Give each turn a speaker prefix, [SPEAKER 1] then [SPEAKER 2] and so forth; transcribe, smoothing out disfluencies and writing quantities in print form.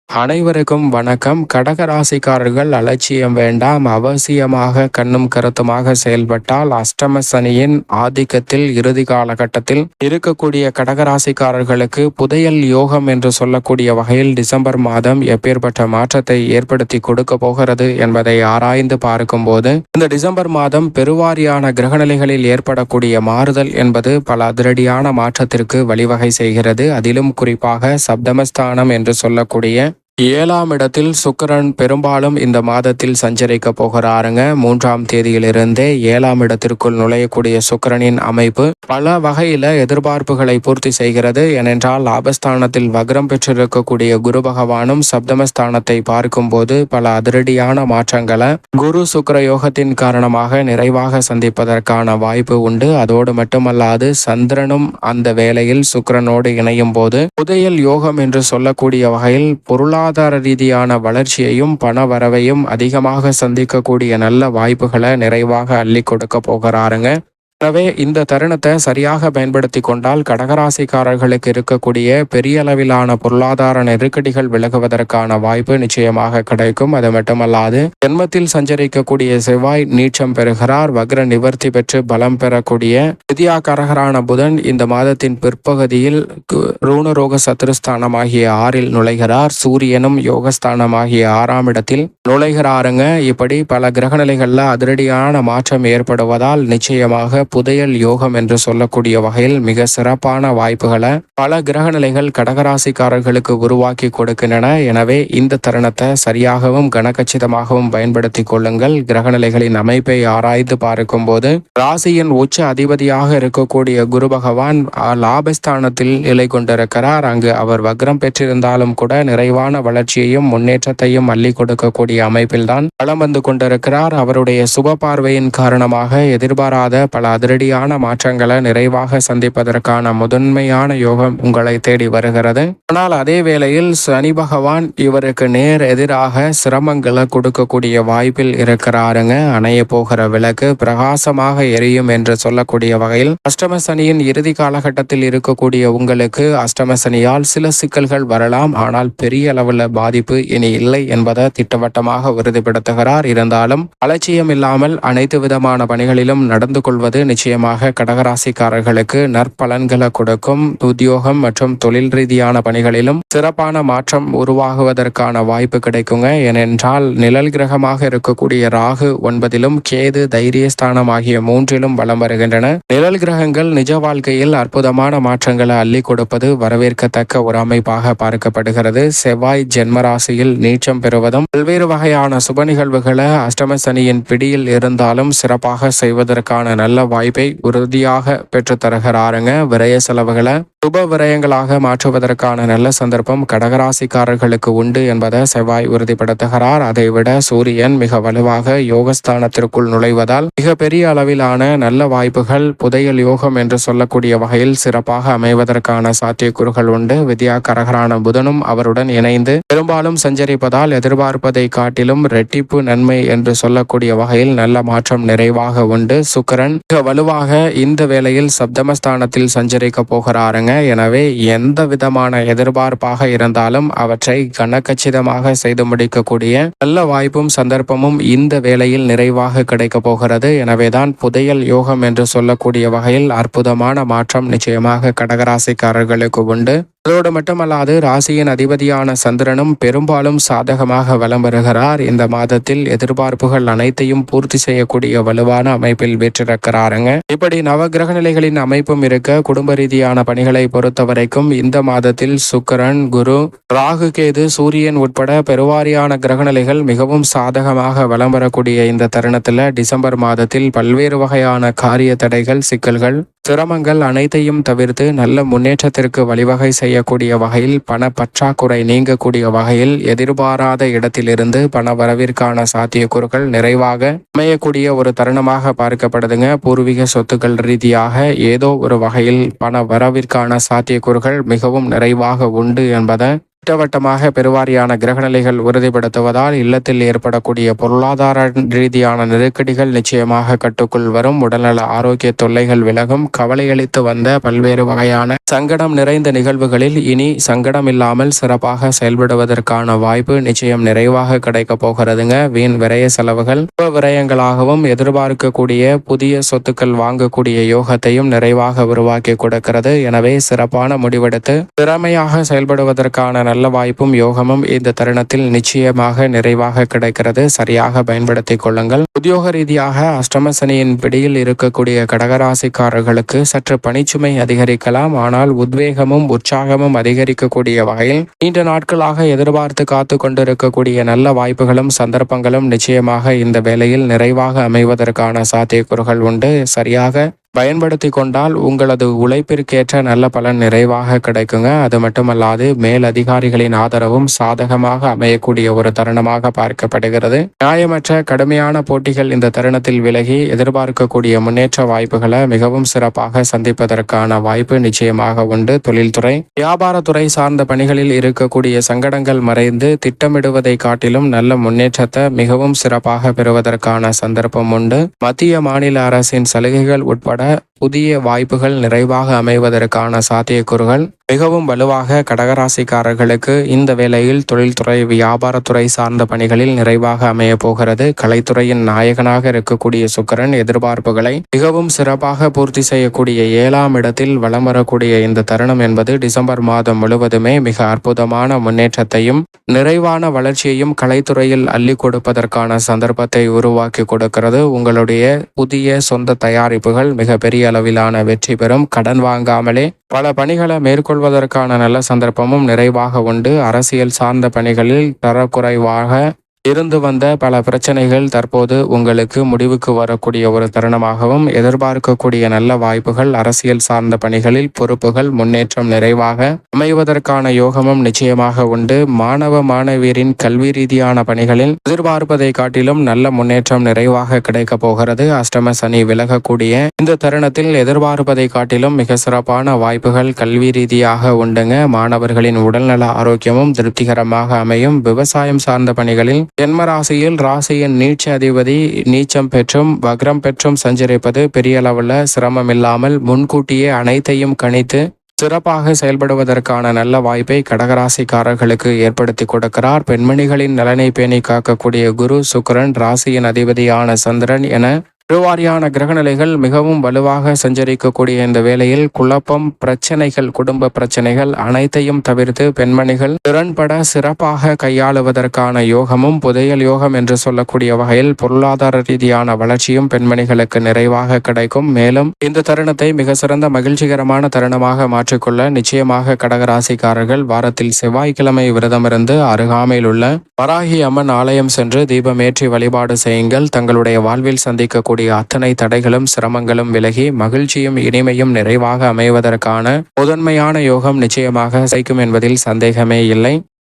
[SPEAKER 1] அனைவருக்கும் வணக்கம். கடகராசிக்காரர்கள் அலட்சியம் வேண்டாம். அவசியமாக கண்ணும் கருத்துமாக செயல்பட்டால் அஷ்டம சனியின் ஆதிக்கத்தில் இறுதி காலகட்டத்தில் இருக்கக்கூடிய கடகராசிக்காரர்களுக்கு புதையல் யோகம் என்று சொல்லக்கூடிய வகையில் டிசம்பர் மாதம் எப்பேற்பட்ட மாற்றத்தை ஏற்படுத்தி கொடுக்க போகிறது என்பதை ஆராய்ந்து பார்க்கும்போது இந்த டிசம்பர் மாதம் பெருவாரியான கிரகநிலைகளில் ஏற்படக்கூடிய மாறுதல் என்பது பல அதிரடியான மாற்றத்திற்கு வழிவகை செய்கிறது. அதிலும் குறிப்பாக சப்தமஸ்தானம் என்று சொல்லக்கூடிய 7ஆம் இடத்தில் சுக்கிரன் பெரும்பாலும் இந்த மாதத்தில் சஞ்சரிக்க போகிறாருங்க. 3ஆம் தேதியிலிருந்தே 7ஆம் இடத்திற்குள் நுழையக்கூடிய சுக்கிரனின் அமைப்பு பல வகையில எதிர்பார்ப்புகளை பூர்த்தி செய்கிறது. ஏனென்றால் லாபஸ்தானத்தில் வக்ரம் பெற்றிருக்கக்கூடிய குரு பகவானும் சப்தமஸ்தானத்தை பார்க்கும்போது பல அதிரடியான மாற்றங்களை குரு சுக்கிர யோகத்தின் காரணமாக நிறைவாக சந்திப்பதற்கான வாய்ப்பு உண்டு. அதோடு மட்டுமல்லாது சந்திரனும் அந்த வேளையில் சுக்கிரனோடு இணையும் போது புதையல் யோகம் என்று சொல்லக்கூடிய வகையில் பொருளாதார ரீதியான வளர்ச்சியையும் பண வரவையும் அதிகமாக சந்திக்கக்கூடிய நல்ல வாய்ப்புகளை நிறைவாக அள்ளி கொடுக்க போகிறாருங்க. எனவே இந்த தருணத்தை சரியாக பயன்படுத்தி கொண்டால் கடகராசிக்காரர்களுக்கு இருக்கக்கூடிய பெரிய அளவிலான பொருளாதார நெருக்கடிகள் விலகுவதற்கான வாய்ப்பு நிச்சயமாக கிடைக்கும். அது மட்டுமல்லாது ஜென்மத்தில் சஞ்சரிக்கக்கூடிய செவ்வாய் நீச்சம் பெறுகிறார். வக்ர நிவர்த்தி பெற்று பலம் பெறக்கூடிய வித்யாகாரகரான புதன் இந்த மாதத்தின் பிற்பகுதியில் ரூணரோக சத்துருஸ்தானமாகிய 6இல் நுழைகிறார். சூரியனும் யோகஸ்தானமாகிய 6ஆம் இடத்தில் நுழைகிறாருங்க. இப்படி பல கிரகநிலைகள்ல அதிரடியான மாற்றம் ஏற்படுவதால் நிச்சயமாக புதையல் யோகம் என்று சொல்லக்கூடிய வகையில் மிக சிறப்பான வாய்ப்புகளை பல கிரகநிலைகள் கடகராசிக்காரர்களுக்கு உருவாக்கி கொடுக்கின்றன. எனவே இந்த தருணத்தை சரியாகவும் கனகச்சிதமாகவும் பயன்படுத்தி கொள்ளுங்கள். கிரகநிலைகளின் அமைப்பை ஆராய்ந்து பார்க்கும் போது ராசியின் உச்ச அதிபதியாக இருக்கக்கூடிய குரு பகவான் லாபஸ்தானத்தில் நிலை கொண்டிருக்கிறார். அங்கு அவர் வக்ரம் பெற்றிருந்தாலும் கூட நிறைவான வளர்ச்சியையும் முன்னேற்றத்தையும் அள்ளி கொடுக்கக்கூடிய அமைப்பில்தான் வலம் வந்து கொண்டிருக்கிறார். அவருடைய சுப பார்வையின் காரணமாக எதிர்பாராத பல அதிரடியான மாற்றங்களை நிறைவாக சந்திப்பதற்கான முதன்மையான யோகம் உங்களை தேடி வருகிறது. ஆனால் அதே வேளையில் சனி பகவான் இவருக்கு நேர் எதிராக சிரமங்களை கொடுக்கக்கூடிய வாய்ப்பில் இருக்கிறாருங்க. அணைய போகிற விளக்கு பிரகாசமாக எரியும் என்று சொல்லக்கூடிய வகையில் அஷ்டம சனியின் இறுதி காலகட்டத்தில் இருக்கக்கூடிய உங்களுக்கு அஷ்டம சனியால் சில சிக்கல்கள் வரலாம். ஆனால் பெரிய அளவில் பாதிப்பு இனி இல்லை என்பதை திட்டவட்டமாக உறுதிப்படுத்துகிறார். இருந்தாலும் அலட்சியம் இல்லாமல் அனைத்து விதமான பணிகளிலும் நடந்து கொள்வது நிச்சயமாக கடகராசிக்காரர்களுக்கு நற்பலன்களை கொடுக்கும். உத்தியோகம் மற்றும் தொழில் ரீதியான பணிகளிலும் சிறப்பான மாற்றம் உருவாகுவதற்கான வாய்ப்பு கிடைக்குங்க. ஏனென்றால் நிழல் கிரகமாக இருக்கக்கூடிய ராகு 9இலும் கேது தைரியஸ்தானம் ஆகிய 3இலும் வலம் வருகின்றன. நிழல் கிரகங்கள் நிஜ வாழ்க்கையில் அற்புதமான மாற்றங்களை அள்ளி கொடுப்பது வரவேற்கத்தக்க ஒரு அமைப்பாக பார்க்கப்படுகிறது. செவ்வாய் ஜென்மராசியில் நீச்சம் பெறுவதும் பல்வேறு வகையான சுப நிகழ்வுகளை அஷ்டம சனியின் பிடியில் இருந்தாலும் சிறப்பாக செய்வதற்கான நல்ல வாய்ப்பை உறுதியாக பெற்று தருகிறாருங்க. விரய செலவுகளை சுப விரயங்களாக மாற்றுவதற்கான நல்ல சந்தர்ப்பம் கடகராசிக்காரர்களுக்கு உண்டு என்பதை செவ்வாய் உறுதிப்படுத்துகிறார். அதைவிட சூரியன் மிக வலுவாக யோகஸ்தானத்திற்குள் நுழைவதால் மிக பெரிய அளவிலான நல்ல வாய்ப்புகள் புதையல் யோகம் என்று சொல்லக்கூடிய வகையில் சிறப்பாக அமைவதற்கான சாத்தியக்கூறுகள் உண்டு. வித்யாகாரகரான புதனும் அவருடன் இணைந்து பெரும்பாலும் சஞ்சரிப்பதால் எதிர்பார்ப்பதை காட்டிலும் இரட்டிப்பு நன்மை என்று சொல்லக்கூடிய வகையில் நல்ல மாற்றம் நிறைவாக உண்டு. சுக்கிரன் மிக வலுவாக இந்த வேளையில் சப்தமஸ்தானத்தில் சஞ்சரிக்க போகிறாருங்க. எனவே எந்த விதமான எதிர்பார்ப்பாக இருந்தாலும் அவற்றை கனகச்சிதமாக செய்து முடிக்கக்கூடிய நல்ல வாய்ப்பும் சந்தர்ப்பமும் இந்த வேளையில் நிறைவாக கிடைக்க போகிறது. எனவேதான் புதையல் யோகம் என்று சொல்லக்கூடிய வகையில் அற்புதமான மாற்றம் நிச்சயமாக கடகராசிக்காரர்களுக்கு உண்டு. அதோடு மட்டுமல்லாது ராசியின் அதிபதியான சந்திரனும் பெரும்பாலும் சாதகமாக வலம் வருகிறார். இந்த மாதத்தில் எதிர்பார்ப்புகள் அனைத்தையும் பூர்த்தி செய்யக்கூடிய வலுவான அமைப்பில் வீற்றிருக்கிறாருங்க. இப்படி நவகிரக நிலைகளின் அமைப்பும் இருக்க குடும்ப ரீதியான பணிகளை பொறுத்த வரைக்கும் இந்த மாதத்தில் சுக்கிரன், குரு, ராகு, கேது, சூரியன் உட்பட பெருவாரியான கிரகநிலைகள் மிகவும் சாதகமாக வலம் வரக்கூடிய இந்த தருணத்தில் டிசம்பர் மாதத்தில் பல்வேறு வகையான காரிய தடைகள், சிக்கல்கள், சிரமங்கள் அனைத்தையும் தவிர்த்து நல்ல முன்னேற்றத்திற்கு வழிவகை செய்யக்கூடிய வகையில் பண பற்றாக்குறை நீங்கக்கூடிய வகையில் எதிர்பாராத இடத்திலிருந்து பண வரவிற்கான சாத்தியக்கூறுகள் நிறைவாக அமையக்கூடிய ஒரு தருணமாக பார்க்கப்படுதுங்க. பூர்வீக சொத்துக்கள் ரீதியாக ஏதோ ஒரு வகையில் பண வரவிற்கான சாத்தியக்கூறுகள் மிகவும் நிறைவாக உண்டு என்பதை திட்டவட்டமாக பெருவாரியான கிரகநிலைகள் உறுதிப்படுத்துவதால் இல்லத்தில் ஏற்படக்கூடிய பொருளாதார ரீதியான நெருக்கடிகள் நிச்சயமாக கட்டுக்குள் வரும். உடல்நல ஆரோக்கிய தொல்லைகள் விலகும். கவலையளித்து வந்த பல்வேறு வகையான சங்கடம் நிறைந்த நிகழ்வுகளில் இனி சங்கடம் இல்லாமல் சிறப்பாக செயல்படுவதற்கான வாய்ப்பு நிச்சயம் நிறைவாக கிடைக்க போகிறதுங்க. வீண் விரய செலவுகள் விரயங்களாகவும் எதிர்பார்க்கக்கூடிய புதிய சொத்துக்கள் வாங்கக்கூடிய யோகத்தையும் நிறைவாக உருவாக்கி கொடுக்கிறது. எனவே சிறப்பான முடிவெடுத்து திறமையாக செயல்படுவதற்கான நல்ல வாய்ப்பும் யோகமும் இந்த தருணத்தில் நிச்சயமாக நிறைவாக கிடைக்கிறது. சரியாக பயன்படுத்திக் கொள்ளுங்கள். உத்தியோக ரீதியாக அஷ்டம சனியின் பிடியில் இருக்கக்கூடிய கடகராசிக்காரர்களுக்கு சற்று பணிச்சுமை அதிகரிக்கலாம். ஆனால் உத்வேகமும் உற்சாகமும் அதிகரிக்கக்கூடிய வகையில் நீண்ட நாட்களாக எதிர்பார்த்து காத்து கொண்டிருக்கக்கூடிய நல்ல வாய்ப்புகளும் சந்தர்ப்பங்களும் நிச்சயமாக இந்த வேளையில் நிறைவாக அமைவதற்கான சாத்தியக்கூறுகள் உண்டு. சரியாக பயன்படுத்தி கொண்டால் உங்களது உழைப்பிற்கேற்ற நல்ல பலன் நிறைவாக கிடைக்குங்க. அது மட்டுமல்லாது மேல் அதிகாரிகளின் ஆதரவும் சாதகமாக அமையக்கூடிய ஒரு தருணமாக பார்க்கப்படுகிறது. நியாயமற்ற கடுமையான போட்டிகள் இந்த தருணத்தில் விலகி எதிர்பார்க்கக்கூடிய முன்னேற்ற வாய்ப்புகளை மிகவும் சிறப்பாக சந்திப்பதற்கான வாய்ப்பு நிச்சயமாக உண்டு. தொழில்துறை வியாபாரத்துறை சார்ந்த பணிகளில் இருக்கக்கூடிய சங்கடங்கள் மறைந்து திட்டமிடுவதை காட்டிலும் நல்ல முன்னேற்றத்தை மிகவும் சிறப்பாக பெறுவதற்கான சந்தர்ப்பம் உண்டு. மத்திய மாநில அரசின் சலுகைகள் உட்பட புதிய வாய்ப்புகள் நிறைவாக அமைவதற்கான சாத்தியக்கூறுகள் மிகவும் வலுவாக கடகராசிக்காரர்களுக்கு இந்த வேளையில் தொழில்துறை வியாபாரத்துறை சார்ந்த பணிகளில் நிறைவாக அமைய போகிறது. கலைத்துறையின் நாயகனாக இருக்கக்கூடிய சுக்கிரன் எதிர்பார்ப்புகளை மிகவும் சிறப்பாக பூர்த்தி செய்யக்கூடிய 7ஆம் இடத்தில் வலம் வரக்கூடிய இந்த தருணம் என்பது டிசம்பர் மாதம் முழுவதுமே மிக அற்புதமான முன்னேற்றத்தையும் நிறைவான வளர்ச்சியையும் கலைத்துறையில் அள்ளி கொடுப்பதற்கான சந்தர்ப்பத்தை உருவாக்கி கொடுக்கிறது. உங்களுடைய புதிய சொந்த தயாரிப்புகள் மிக பெரிய அளவிலான வெற்றி பெறும். கடன் வாங்காமலே பல பணிகளை மேற்கொள்வதற்கான நல்ல சந்தர்ப்பமும் நிறைவாக உண்டு. அரசியல் சார்ந்த பணிகளில் தரக்குறைவாக இருந்து வந்த பல பிரச்சனைகள் தற்போது உங்களுக்கு முடிவுக்கு வரக்கூடிய ஒரு தருணமாகவும் எதிர்பார்க்கக்கூடிய நல்ல வாய்ப்புகள் அரசியல் சார்ந்த பணிகளில் பொறுப்புகள் முன்னேற்றம் நிறைவாக அமைவதற்கான யோகமும் நிச்சயமாக உண்டு. மாணவ மாணவியரின் கல்வி ரீதியான பணிகளில் எதிர்பார்ப்பதை காட்டிலும் நல்ல முன்னேற்றம் நிறைவாக கிடைக்க போகிறது. அஷ்டம சனி விலகக்கூடிய இந்த தருணத்தில் எதிர்பார்ப்பதை காட்டிலும் மிக சிறப்பான வாய்ப்புகள் கல்வி ரீதியாக உண்டுங்க. மாணவர்களின் உடல்நல ஆரோக்கியமும் திருப்திகரமாக அமையும். விவசாயம் சார்ந்த பணிகளில் ஜென்ம ராசியில் ராசியின் நீட்ச அதிபதி நீச்சம் பெற்றும் வக்ரம் பெற்றும் சஞ்சரிப்பது பெரிய அளவில் சிரமம் இல்லாமல் முன்கூட்டியே அனைத்தையும் கணித்து சிறப்பாக செயல்படுவதற்கான நல்ல வாய்ப்பை கடகராசிக்காரர்களுக்கு ஏற்படுத்தி கொடுக்கிறார். பெண்மணிகளின் நலனை பேணி காக்கக்கூடிய குரு சுக்கிரன் ராசியின் அதிபதியான சந்திரன் என பெருவாரியான கிரகநிலைகள் மிகவும் வலுவாக சஞ்சரிக்கக்கூடிய இந்த வேளையில் குழப்பம் பிரச்சனைகள் குடும்ப பிரச்சனைகள் அனைத்தையும் தவிர்த்து பெண்மணிகள் திறன்பட சிறப்பாக கையாளுவதற்கான யோகமும் புதையல் யோகம் என்று சொல்லக்கூடிய வகையில் பொருளாதார ரீதியான வளர்ச்சியும் பெண்மணிகளுக்கு நிறைவாக கிடைக்கும். மேலும் இந்த தருணத்தை மிக சிறந்த மகிழ்ச்சிகரமான தருணமாக மாற்றிக்கொள்ள நிச்சயமாக கடகராசிக்காரர்கள் வாரத்தில் செவ்வாய்க்கிழமை விரதமிருந்து அருகாமையில் உள்ள வராகி அம்மன் ஆலயம் சென்று தீபமேற்றி வழிபாடு செய்யுங்கள். தங்களுடைய வாழ்வில் சந்திக்கக்கூடிய அத்தனை தடைகளும் சிரமங்களும் விலகி மகிழ்ச்சியும் இனிமையும் நிறைவாக அமைவதற்கான முதன்மையான யோகம் நிச்சயமாக கிடைக்கும் என்பதில் சந்தேகமே இல்லை.